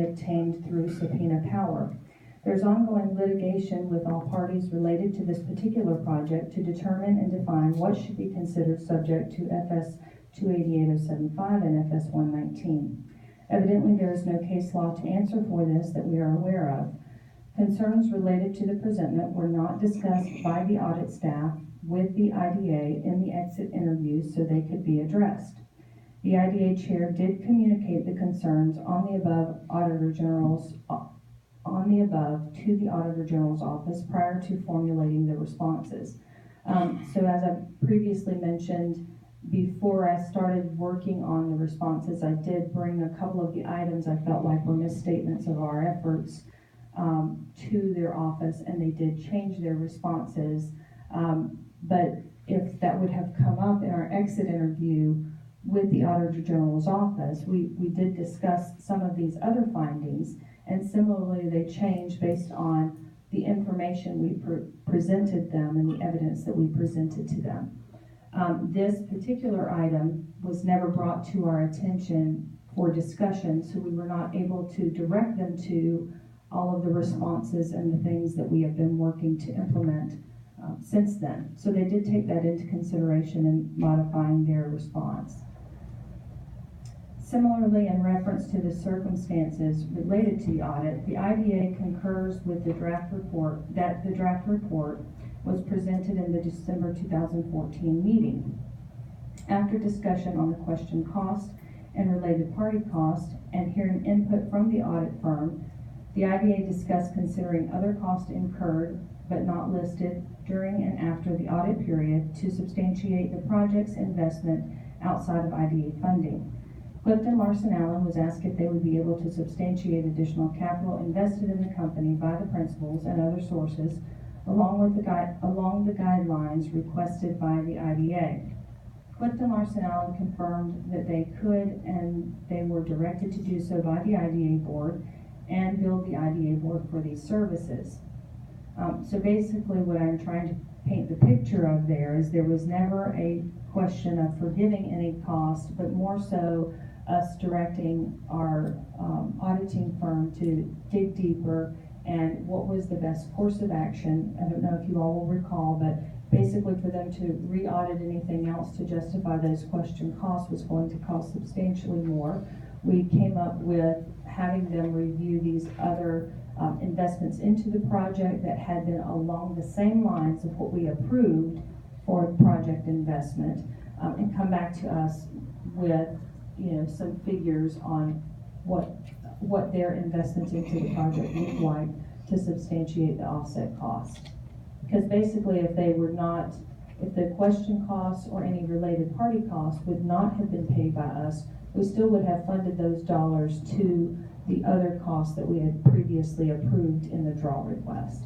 previously obtained through subpoena power. There's ongoing litigation with all parties related to this particular project to determine and define what should be considered subject to FS 288075 and FS 119. Evidently, there is no case law to answer for this that we are aware of. Concerns related to the presentment were not discussed by the audit staff with the IDA in the exit interviews so they could be addressed. The IDA chair did communicate the concerns on the above to the Auditor General's office prior to formulating the responses. So as I previously mentioned, before I started working on the responses, I did bring a couple of the items I felt like were misstatements of our efforts to their office, and they did change their responses. But if that would have come up in our exit interview with the Auditor General's office, we did discuss some of these other findings, and similarly they changed based on the information we presented them and the evidence that we presented to them. This particular item was never brought to our attention for discussion, so we were not able to direct them to all of the responses and the things that we have been working to implement since then. So they did take that into consideration in modifying their response. Similarly, in reference to the circumstances related to the audit, the IDA concurs with the draft report that the draft report was presented in the December 2014 meeting. After discussion on the question cost and related party cost and hearing input from the audit firm, the IDA discussed considering other costs incurred but not listed during and after the audit period to substantiate the project's investment outside of IDA funding. Clifton Larson Allen was asked if they would be able to substantiate additional capital invested in the company by the principals and other sources along the guidelines requested by the IDA. Clifton Larson Allen confirmed that they could, and they were directed to do so by the IDA board and build the IDA board for these services. So basically what I'm trying to paint the picture of there is there was never a question of forgiving any cost, but more so us directing our auditing firm to dig deeper and what was the best course of action. I don't know if you all will recall, but basically for them to re-audit anything else to justify those question costs was going to cost substantially more. We came up with having them review these other investments into the project that had been along the same lines of what we approved for the project investment, and come back to us with some figures on what their investments into the project looked like to substantiate the offset cost. Because basically if the question costs or any related party costs would not have been paid by us, we still would have funded those dollars to the other costs that we had previously approved in the draw request.